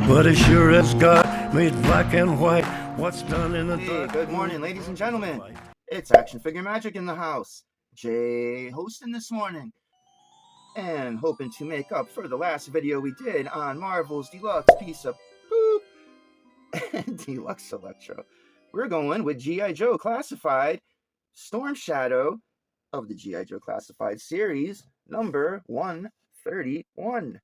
but it sure as God made black and white. What's done in the dark. Good morning, ladies and gentlemen. It's Action Figure Magic in the house. Jay hosting this morning, and hoping to make up for the last video we did on Marvel's Deluxe piece of poop and Deluxe Electro. We're going with G.I. Joe Classified Stormshadow of the G.I. Joe Classified series, number 131.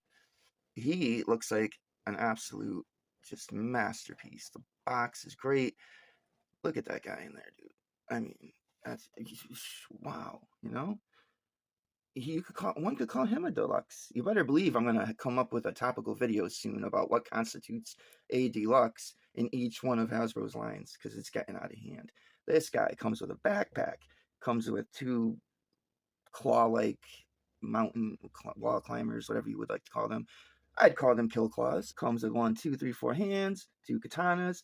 He looks like an absolute just masterpiece. The box is great. Look at that guy in there, dude. I mean, that's wow, you know? One could call him a deluxe. You better believe I'm gonna come up with a topical video soon about what constitutes a deluxe in each one of Hasbro's lines, because it's getting out of hand. This guy comes with a backpack, comes with two claw-like mountain wall climbers, whatever you would like to call them. I'd call them kill claws. Comes with 1, 2, 3, 4 hands, 2 katanas,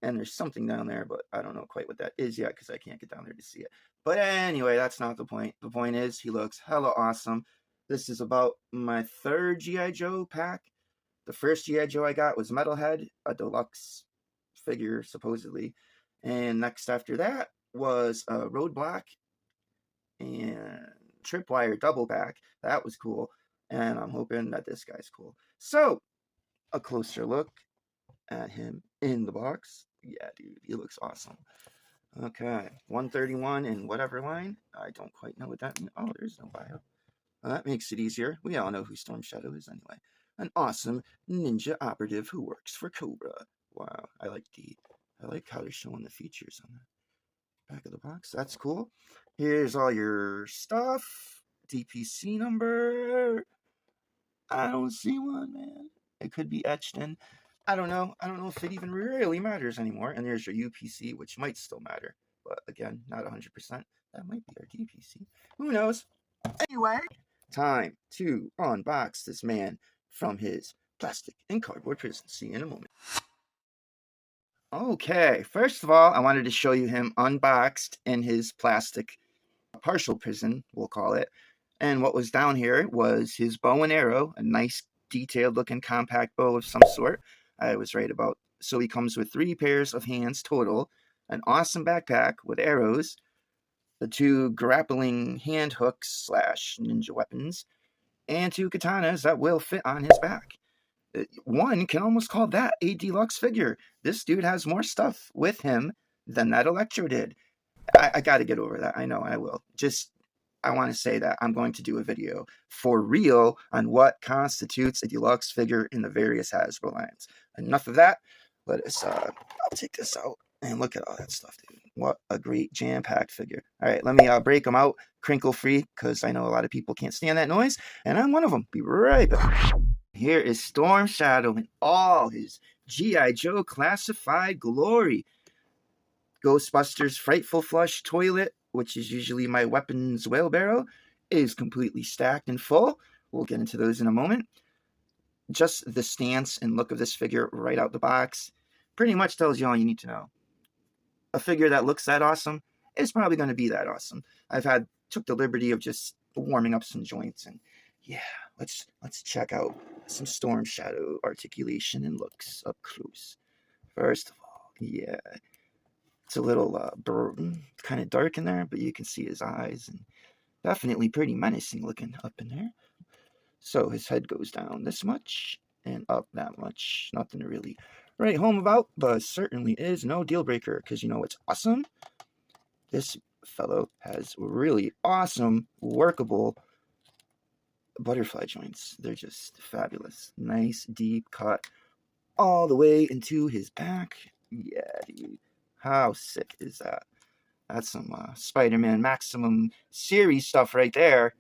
and there's something down there, but I don't know quite what that is yet because I can't get down there to see it. But anyway, that's not the point. The point is he looks hella awesome. This is about my third G.I. Joe pack. The first G.I. Joe I got was Metalhead, a deluxe figure, supposedly. And next after that was Roadblock and Tripwire double back. That was cool. And I'm hoping that this guy's cool. So, a closer look at him in the box. Yeah, dude, he looks awesome. Okay, 131 in whatever line. I don't quite know what that means. Oh, there's no bio. Well, that makes it easier. We all know who Stormshadow is anyway. An awesome ninja operative who works for Cobra. Wow, I like how they're showing the features on the back of the box. That's cool. Here's all your stuff. DPC number. I don't see one, man. It could be etched in. I don't know if it even really matters anymore. And there's your UPC, which might still matter. But again, not 100%. That might be our DPC. Who knows? Anyway, time to unbox this man from his plastic and cardboard prison. See you in a moment. Okay, first of all, I wanted to show you him unboxed in his plastic partial prison, we'll call it. And what was down here was his bow and arrow, a nice detailed looking compact bow of some sort. I was right about. So he comes with 3 pairs of hands total, an awesome backpack with arrows, the 2 grappling hand hooks / ninja weapons, and 2 katanas that will fit on his back. One can almost call that a deluxe figure. This dude has more stuff with him than that Electro did. I got to get over that. I know I will. I want to say that I'm going to do a video for real on what constitutes a deluxe figure in the various Hasbro lines. Enough of that. I'll take this out and look at all that stuff, dude. What a great jam-packed figure. All right, let me break them out crinkle-free because I know a lot of people can't stand that noise, and I'm one of them. Be right back. Here is Stormshadow in all his G.I. Joe Classified glory. Ghostbusters Frightful Flush Toilet, which is usually my weapons wheelbarrow, is completely stacked and full. We'll get into those in a moment. Just the stance and look of this figure right out the box pretty much tells you all you need to know. A figure that looks that awesome is probably going to be that awesome. Took the liberty of just warming up some joints, and yeah, let's check out some Stormshadow articulation and looks up close. First of all, yeah. It's a little kind of dark in there, but you can see his eyes, and definitely pretty menacing looking up in there. So his head goes down this much and up that much. Nothing to really write home about, but certainly is no deal breaker, because you know what's awesome? This fellow has really awesome, workable butterfly joints. They're just fabulous. Nice, deep cut all the way into his back. Yeah, dude. How sick is that? That's some Spider-Man Maximum series stuff right there.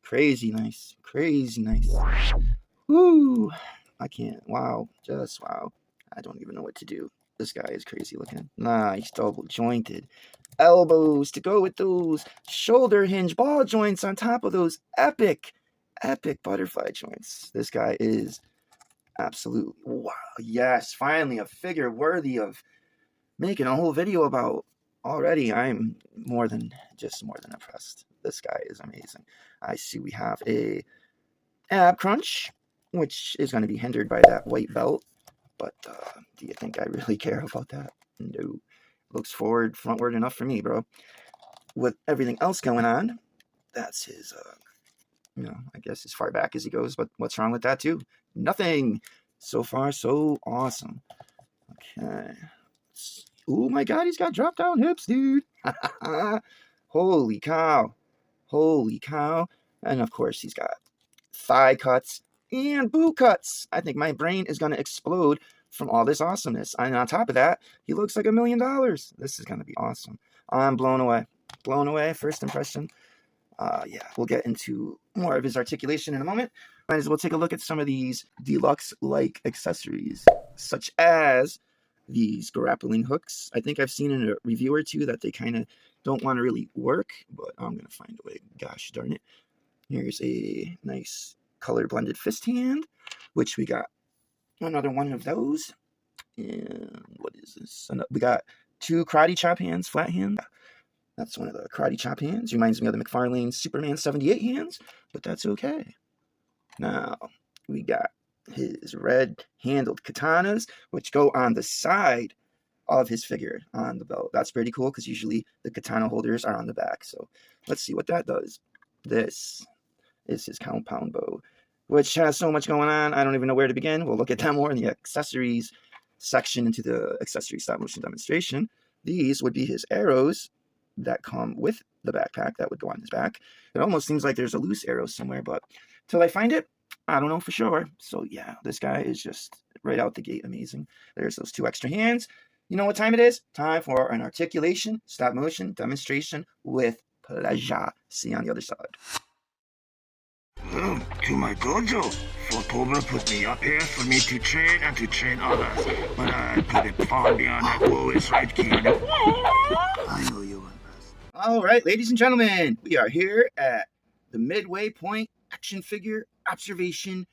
Crazy nice. Crazy nice. Woo! I can't. Wow. Just wow. I don't even know what to do. This guy is crazy looking. Nice. Double jointed. Elbows to go with those shoulder hinge ball joints on top of those epic butterfly joints. This guy is absolute. Wow. Yes. Finally, a figure worthy of making a whole video about. Already, I'm more than impressed. This guy is amazing. I see we have a ab crunch, which is going to be hindered by that white belt. But do you think I really care about that? No. Looks frontward enough for me, bro. With everything else going on, that's his, I guess as far back as he goes. But what's wrong with that, too? Nothing. So far, so awesome. Okay. Oh, my God, he's got drop-down hips, dude. Holy cow. Holy cow. And, of course, he's got thigh cuts and boot cuts. I think my brain is going to explode from all this awesomeness. And on top of that, he looks like $1 million. This is going to be awesome. I'm blown away. Blown away, first impression. Yeah, we'll get into more of his articulation in a moment. Might as well take a look at some of these deluxe-like accessories, such as these grappling hooks. I think I've seen in a review or two that they kind of don't want to really work, but I'm going to find a way. Gosh darn it. Here's a nice color-blended fist hand, which we got another one of those. And what is this? We got 2 karate chop hands, flat hand. That's one of the karate chop hands. Reminds me of the McFarlane Superman 78 hands, but that's okay. Now, we got his red-handled katanas, which go on the side of his figure on the belt. That's pretty cool, because usually the katana holders are on the back. So, let's see what that does. This is his compound bow, which has so much going on, I don't even know where to begin. We'll look at that more in the accessories section into the accessory stop motion demonstration. These would be his arrows that come with the backpack that would go on his back. It almost seems like there's a loose arrow somewhere, but till I find it, I don't know for sure. So yeah, this guy is just right out the gate amazing. There's those 2 extra hands. You know what time it is? Time for an articulation stop motion demonstration with pleasure. See you on the other side. To my dojo. For Cobra put me up here for me to train and to train others. But I put it far beyond that. Whoa, it's right, kid. I know you want this. All right, ladies and gentlemen, we are here at the midway point action figure observation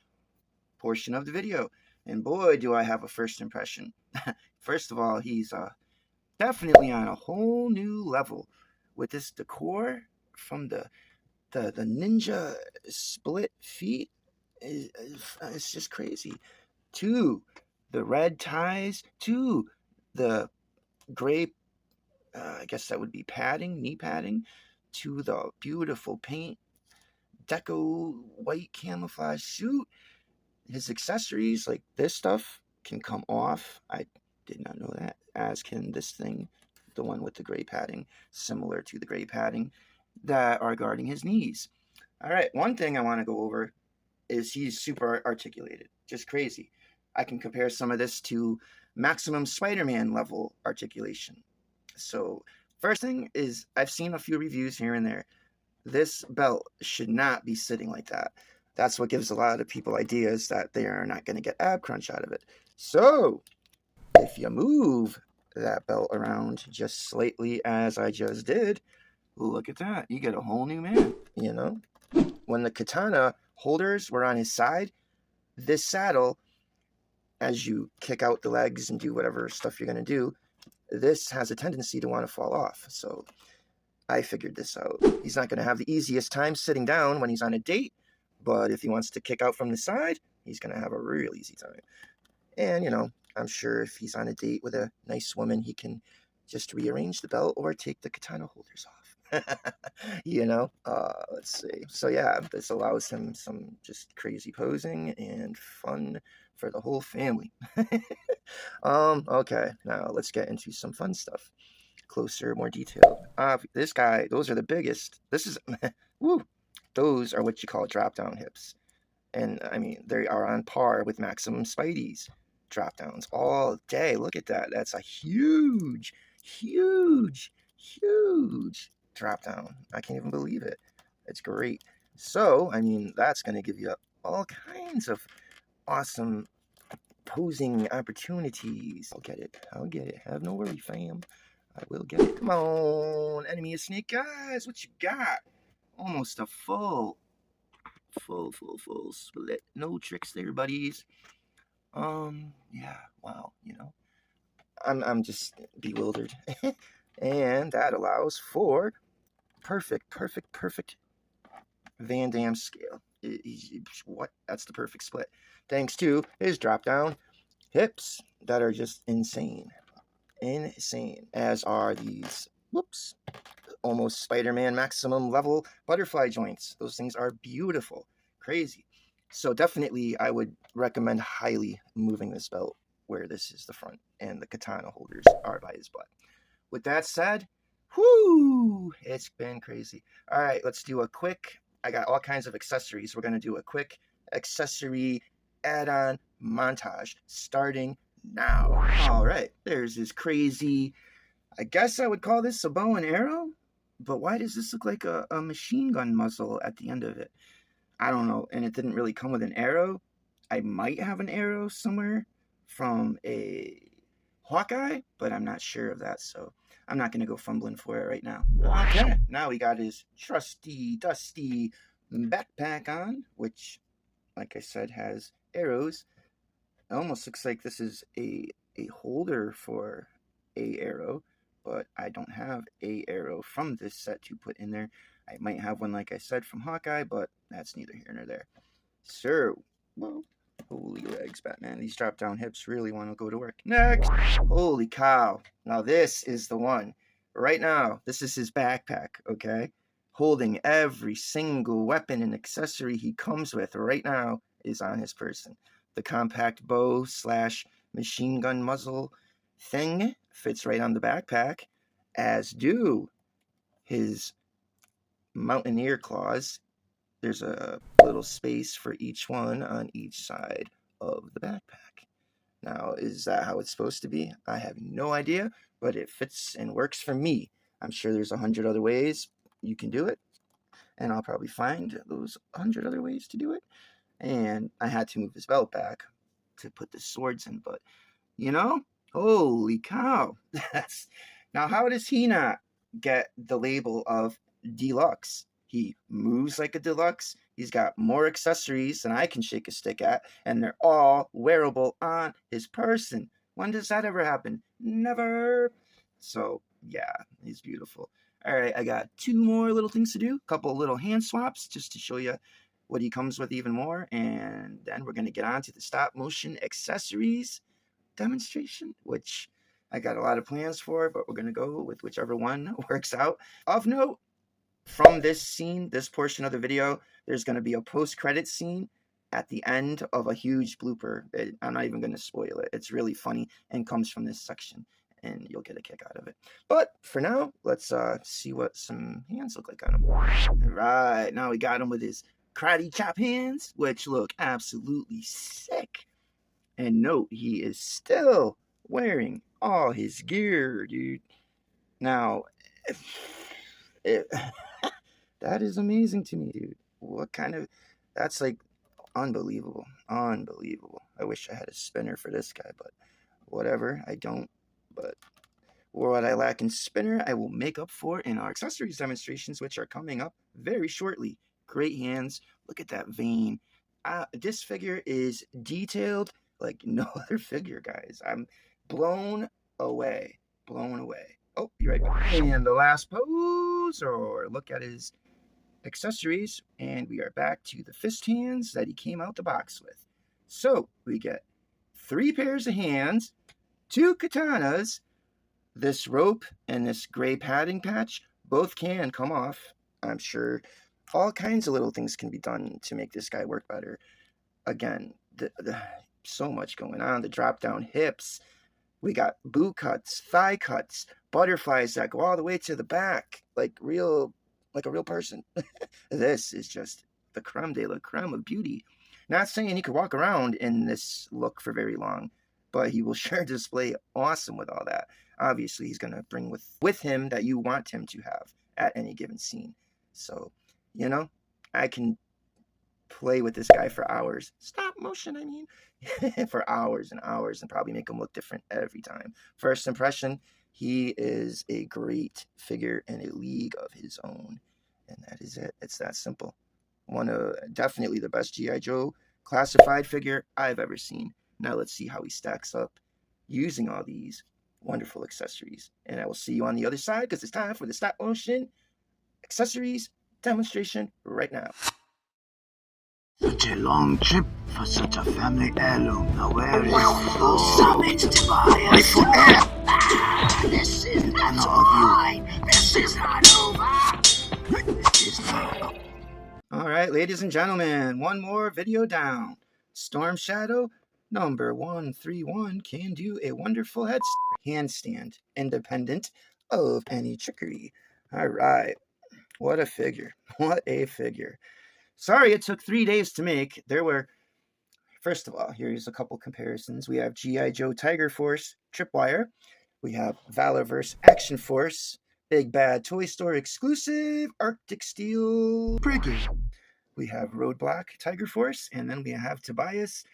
portion of the video. And boy, do I have a first impression. First of all, he's definitely on a whole new level with this decor from the ninja split feet. It's just crazy. 2, the red ties. 2, the gray, I guess that would be padding, knee padding. 2, the beautiful paint, deco white camouflage suit. His accessories, like this stuff, can come off. I did not know that. As can this thing, the one with the gray padding, similar to the gray padding that are guarding his knees. All right, one thing I want to go over is he's super articulated, just crazy. I can compare some of this to maximum Spider-Man level articulation. So first thing is, I've seen a few reviews here and there. This belt should not be sitting like that. That's what gives a lot of people ideas that they are not going to get ab crunch out of it. So if you move that belt around just slightly as I just did, look at that. You get a whole new man, you know? When the katana holders were on his side, this saddle, as you kick out the legs and do whatever stuff you're going to do, this has a tendency to want to fall off. So I figured this out. He's not going to have the easiest time sitting down when he's on a date, but if he wants to kick out from the side, he's going to have a real easy time. And, you know, I'm sure if he's on a date with a nice woman, he can just rearrange the belt or take the katana holders off. You know, let's see. So yeah, this allows him some just crazy posing and fun for the whole family. Okay, now let's get into some fun stuff. Closer, more detailed. This guy, those are the biggest. This is, woo, those are what you call drop-down hips. And, I mean, they are on par with Maximum Spidey's drop-downs all day. Look at that. That's a huge, huge, huge drop-down. I can't even believe it. It's great. So, I mean, that's going to give you all kinds of awesome posing opportunities. I'll get it. I'll get it. Have no worry, fam. I will get it. Come on, enemy of snake guys. What you got? Almost a full split. No tricks there, buddies. Yeah, wow, you know. I'm just bewildered. And that allows for perfect Van Damme scale. What? That's the perfect split. Thanks to his drop down hips that are just insane. Insane. As are these, whoops, almost Spider-Man maximum level butterfly joints. Those things are beautiful. Crazy. So definitely I would recommend highly moving this belt where this is the front and the katana holders are by his butt. With that said, whoo, it's been crazy. All right, let's do a quick, I got all kinds of accessories. We're going to do a quick accessory add-on montage starting now. All right, there's this crazy, I guess I would call this a bow and arrow, but why does this look like a machine gun muzzle at the end of it? I don't know, and it didn't really come with an arrow. I might have an arrow somewhere from a Hawkeye, but I'm not sure of that, so I'm not going to go fumbling for it right now. Okay, now we got his trusty, dusty backpack on, which, like I said, has arrows. It almost looks like this is a holder for a arrow, but I don't have a arrow from this set to put in there. I might have one, like I said, from Hawkeye, but that's neither here nor there. So, well, holy legs, Batman. These drop-down hips really want to go to work. Next! Holy cow. Now this is the one. Right now, this is his backpack, okay? Holding every single weapon and accessory he comes with right now is on his person. The compact bow slash machine gun muzzle thing fits right on the backpack, as do his mountaineer claws. There's a little space for each one on each side of the backpack. Now, is that how it's supposed to be? I have no idea, but it fits and works for me. I'm sure there's 100 other ways you can do it, and I'll probably find those 100 other ways to do it. And I had to move his belt back to put the swords in, but, you know, holy cow. Now, how does he not get the label of deluxe? He moves like a deluxe. He's got more accessories than I can shake a stick at, and they're all wearable on his person. When does that ever happen? Never. So, yeah, he's beautiful. All right, I got 2 more little things to do. A couple little hand swaps just to show you what he comes with even more. And then we're going to get on to the stop motion accessories demonstration, which I got a lot of plans for, but we're going to go with whichever one works out. Of note, from this scene, this portion of the video, there's going to be a post-credit scene at the end of a huge blooper. I'm not even going to spoil it. It's really funny and comes from this section, and you'll get a kick out of it. But for now, let's see what some hands look like on him. All right, now we got him with his karate chop hands, which look absolutely sick. And note, he is still wearing all his gear, dude. Now, that is amazing to me, dude. What kind of... That's like unbelievable. Unbelievable. I wish I had a spinner for this guy, but whatever. I don't. But what I lack in spinner, I will make up for in our accessories demonstrations, which are coming up very shortly. Great hands. Look at that vein. This figure is detailed like no other figure, guys. I'm blown away. Blown away. Oh, you're right back. And the last pose, or look at his accessories, and we are back to the fist hands that he came out the box with. So we get 3 pairs of hands, 2 katanas, this rope, and this gray padding patch. Both can come off. I'm sure all kinds of little things can be done to make this guy work better. Again, so much going on. The drop down hips. We got boot cuts, thigh cuts, butterflies that go all the way to the back, like a real person. This is just the creme de la creme of beauty. Not saying he could walk around in this look for very long, but he will sure display awesome with all that. Obviously, he's going to bring with him that you want him to have at any given scene. So, you know, I can play with this guy for hours. Stop motion, I mean. For hours and hours, and probably make him look different every time. First impression, he is a great figure in a league of his own. And that is it. It's that simple. One of definitely the best G.I. Joe classified figure I've ever seen. Now let's see how he stacks up using all these wonderful accessories. And I will see you on the other side, because it's time for the stop motion accessories demonstration right now. Such a long trip for such a family heirloom. Now where is summons Tobias? My foot air! This is not mine! This is not over! This is not. All right, ladies and gentlemen, one more video down. Storm Shadow number 131 can do a wonderful handstand, independent of any trickery. All right, what a figure. What a figure. Sorry it took 3 days to make. There were, first of all, here's a couple comparisons. We have G.I. Joe Tiger Force Tripwire. We have Valorverse Action Force, Big Bad Toy Store exclusive Arctic Steel Brigade. We have Roadblock Tiger Force, and then we have Tobias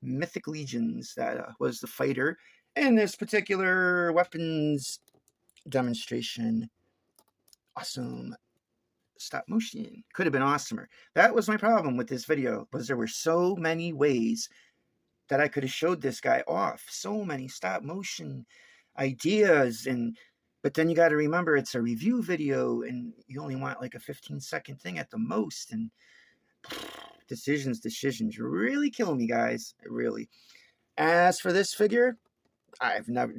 Mythic Legions. That was the fighter in this particular weapons demonstration. Awesome. Stop motion. Could have been awesomer. That was my problem with this video, was there were so many ways that I could have showed this guy off. So many stop motion ideas, but then you got to remember it's a review video and you only want like a 15-second thing at the most, and decisions really kill me, guys. Really. As for this figure, I've never,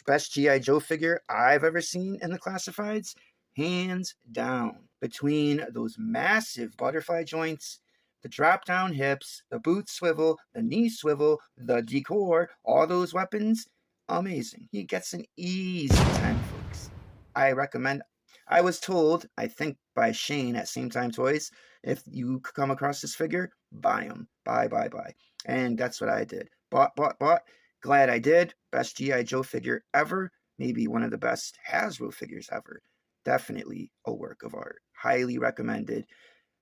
best G.I. Joe figure I've ever seen in the classifieds, hands down. Between those massive butterfly joints, the drop down hips, the boot swivel, the knee swivel, the decor, all those weapons, amazing. He gets an easy 10, folks. I recommend. I was told, I think by Shane at Same Time Toys, if you come across this figure, buy him. Buy. And that's what I did. Bought. Glad I did. Best G.I. Joe figure ever. Maybe one of the best Hasbro figures ever. Definitely a work of art. Highly recommended.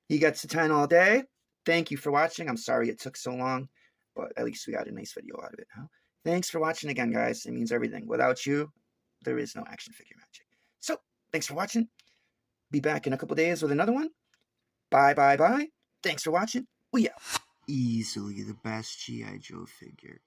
He gets a 10 all day. Thank you for watching. I'm sorry it took so long, but at least we got a nice video out of it. Huh? Thanks for watching again, guys. It means everything. Without you, there is no action figure magic. So, thanks for watching. Be back in a couple days with another one. Bye. Thanks for watching. We out. Easily the best G.I. Joe figure